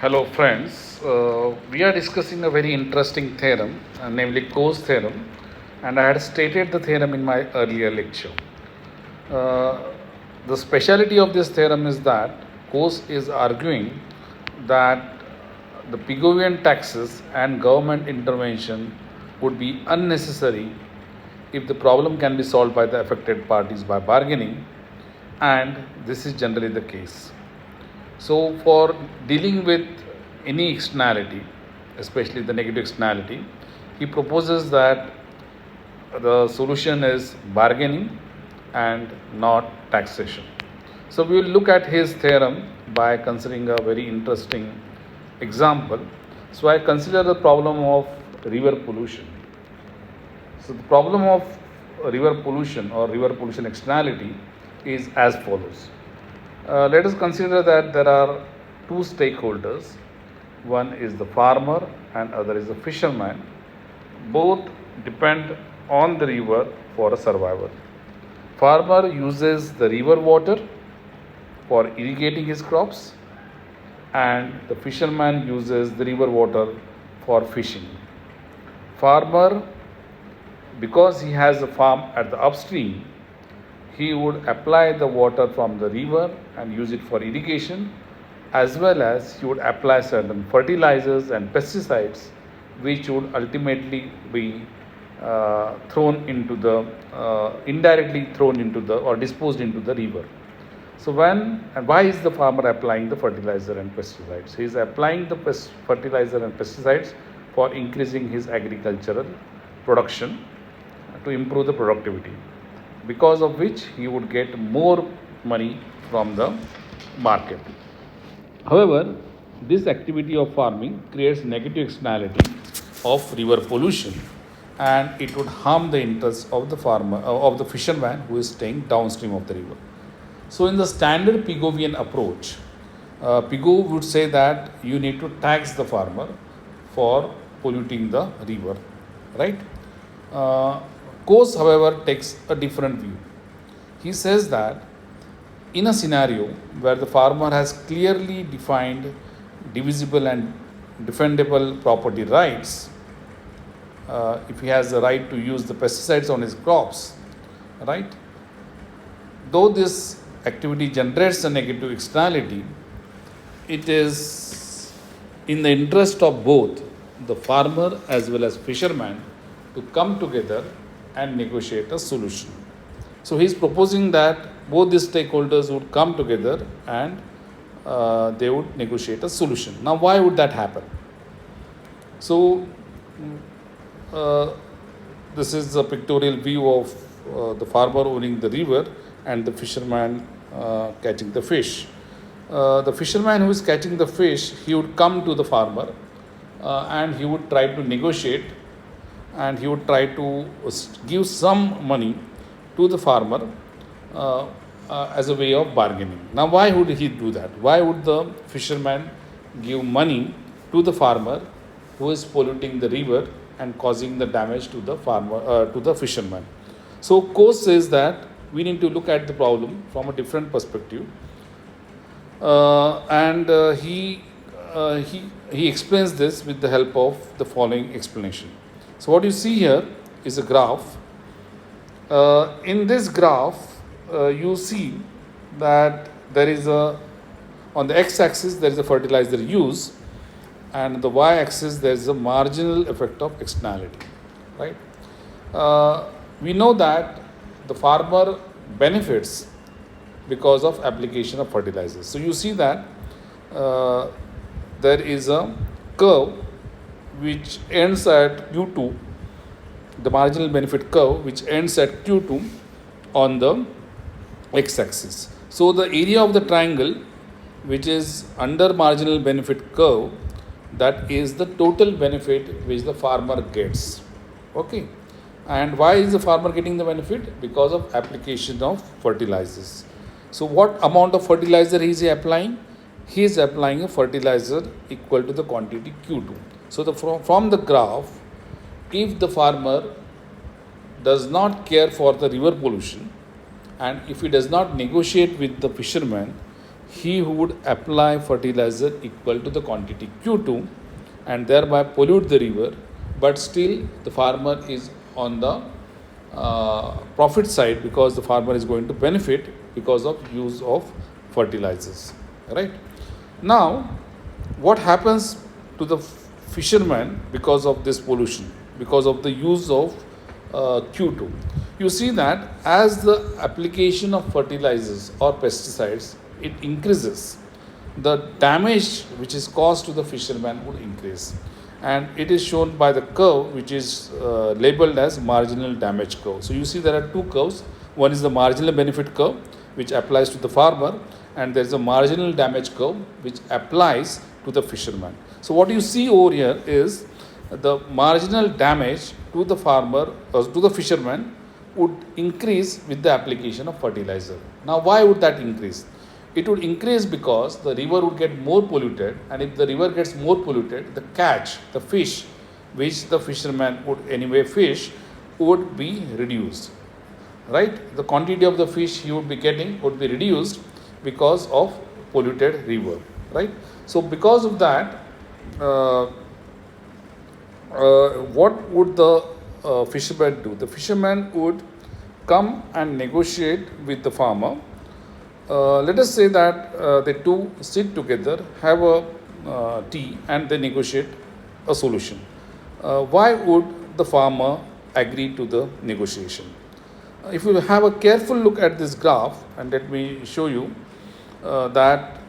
Hello, friends. We are discussing a very interesting theorem, namely Coase theorem, and I had stated the theorem in my earlier lecture. Uh, the speciality of this theorem is that Coase is arguing that the Pigovian taxes and government intervention would be unnecessary if the problem can be solved by the affected parties by bargaining, and this is generally the case. So, for dealing with any externality, especially the negative externality, he proposes that the solution is bargaining and not taxation. So, we will look at his theorem by considering a very interesting example. So, I consider the problem of river pollution. So, the problem of river pollution or river pollution externality is as follows. Let us consider that there are two stakeholders. One is the farmer and other is the fisherman. Both depend on the river for a survival. Farmer uses the river water for irrigating his crops, and the fisherman uses the river water for fishing. Farmer, because he has a farm at the upstream, he would apply the water from the river and use it for irrigation, as well as he would apply certain fertilizers and pesticides which would ultimately be indirectly thrown into the or disposed into the river. So why is the farmer applying the fertilizer and pesticides? He is applying the fertilizer and pesticides for increasing his agricultural production to improve the productivity, because of which he would get more money from the market. However, this activity of farming creates negative externality of river pollution, and it would harm the interests of the farmer of the fisherman who is staying downstream of the river. So, in the standard Pigovian approach, Pigou would say that you need to tax the farmer for polluting the river, right? Coase, however, takes a different view. He says that in a scenario where the farmer has clearly defined divisible and defendable property rights, if he has the right to use the pesticides on his crops, right? Though this activity generates a negative externality, it is in the interest of both the farmer as well as fisherman to come together and negotiate a solution. So he is proposing that both the stakeholders would come together and they would negotiate a solution. Now, why would that happen? So this is a pictorial view of the farmer owning the river and the fisherman catching the fish. The fisherman who is catching the fish, he would come to the farmer and he would try to negotiate, and he would try to give some money to the farmer as a way of bargaining. Now, why would he do that? Why would the fisherman give money to the farmer who is polluting the river and causing the damage to the farmer to the fisherman? So, Coase says that we need to look at the problem from a different perspective, and he explains this with the help of the following explanation. So, what you see here is a graph. In this graph, you see that there is on the x-axis there is a fertilizer use, and the y-axis there is a marginal effect of externality, right? We know that the farmer benefits because of application of fertilizers. So you see that there is a curve which ends at Q2, the marginal benefit curve which ends at Q2 on the x-axis. So the area of the triangle which is under marginal benefit curve, that is the total benefit which the farmer gets. Okay. And why is the farmer getting the benefit? Because of application of fertilizers. So what amount of fertilizer is he applying? He is applying a fertilizer equal to the quantity Q2. So from the graph, if the farmer does not care for the river pollution, and if he does not negotiate with the fisherman, he would apply fertilizer equal to the quantity Q2 and thereby pollute the river, but still the farmer is on the profit side because the farmer is going to benefit because of use of fertilizers, right? Now, what happens to the fishermen because of this pollution, because of the use of Q2? You see that as the application of fertilizers or pesticides, it increases, the damage which is caused to the fisherman would increase, and it is shown by the curve which is labeled as marginal damage curve. So you see there are two curves. One is the marginal benefit curve which applies to the farmer, and there is a marginal damage curve which applies to the fisherman. So what you see over here is the marginal damage to the farmer or to the fisherman would increase with the application of fertilizer. Now why would that increase? It would increase because the river would get more polluted, and if the river gets more polluted, the catch, the fish which the fisherman would anyway fish would be reduced, right? The quantity of the fish he would be getting would be reduced because of polluted river, right? So because of that, what would the fisherman do? The fisherman would come and negotiate with the farmer. Let us say that the two sit together, have a tea, and they negotiate a solution. Why would the farmer agree to the negotiation? If you have a careful look at this graph, and let me show you that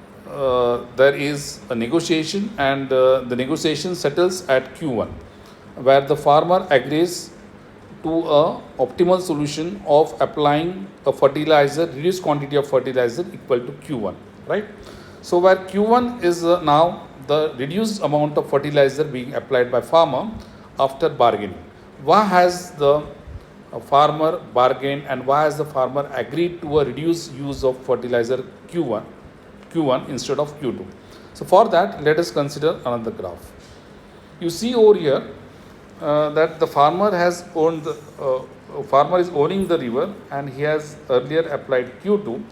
there is a negotiation, and the negotiation settles at Q1, where the farmer agrees to a optimal solution of applying a fertilizer, reduced quantity of fertilizer equal to Q1, right? So where Q1 is now the reduced amount of fertilizer being applied by farmer after bargaining. Why has the farmer bargained, and why has the farmer agreed to a reduced use of fertilizer Q1 instead of Q2? So for that, let us consider another graph. You see over here that the farmer has owned farmer is owning the river, and he has earlier applied Q2.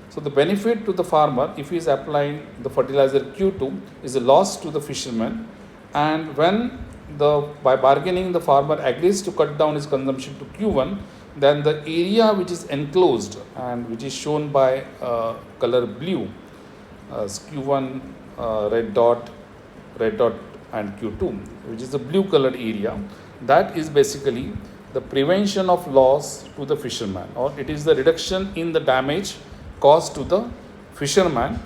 So the benefit to the farmer, if he is applying the fertilizer Q2, is a loss to the fisherman, and when by bargaining the farmer agrees to cut down his consumption to Q1, then the area which is enclosed and which is shown by color blue as Q1 red dot and Q2, which is the blue colored area, that is basically the prevention of loss to the fisherman, or it is the reduction in the damage caused to the fisherman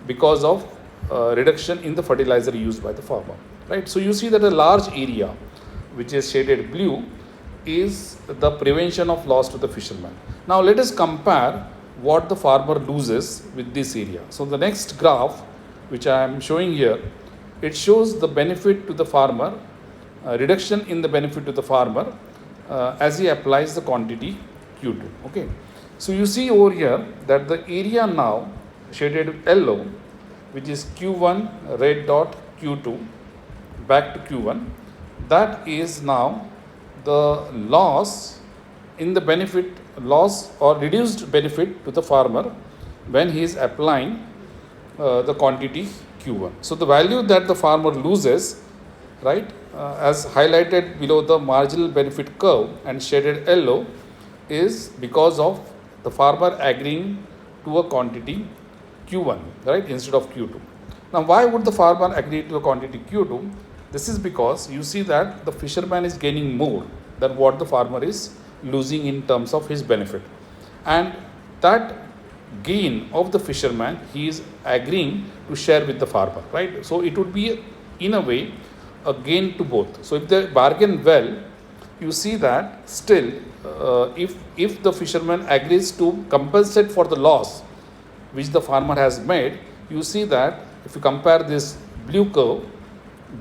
because of reduction in the fertilizer used by the farmer, right? So you see that a large area which is shaded blue is the prevention of loss to the fisherman. Now let us compare what the farmer loses with this area. So the next graph which I am showing here, it shows the benefit to the farmer, reduction in the benefit to the farmer as he applies the quantity Q2. Okay, so you see over here that the area now shaded yellow, which is Q1 red dot Q2 back to Q1, that is now the loss in the benefit, loss or reduced benefit to the farmer when he is applying the quantity Q1. So the value that the farmer loses, right, as highlighted below the marginal benefit curve and shaded yellow, is because of the farmer agreeing to a quantity Q1, right, instead of Q2. Now why would the farmer agree to a quantity Q2? This is because you see that the fisherman is gaining more than what the farmer is losing in terms of his benefit, and that gain of the fisherman he is agreeing to share with the farmer, right? So it would be in a way a gain to both. So if they bargain well, you see that still if the fisherman agrees to compensate for the loss which the farmer has made, you see that if you compare this blue curve,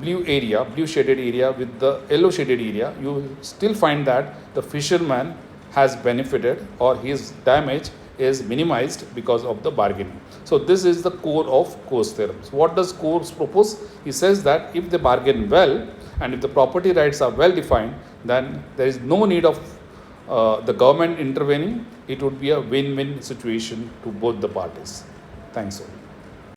blue shaded area with the yellow shaded area, you still find that the fisherman has benefited, or his damage is minimized because of the bargaining. So this is the core of Coase theorem. So what does Coase propose? He says that if they bargain well and if the property rights are well defined, then there is no need of the government intervening. It would be a win-win situation to both the parties. Thanks.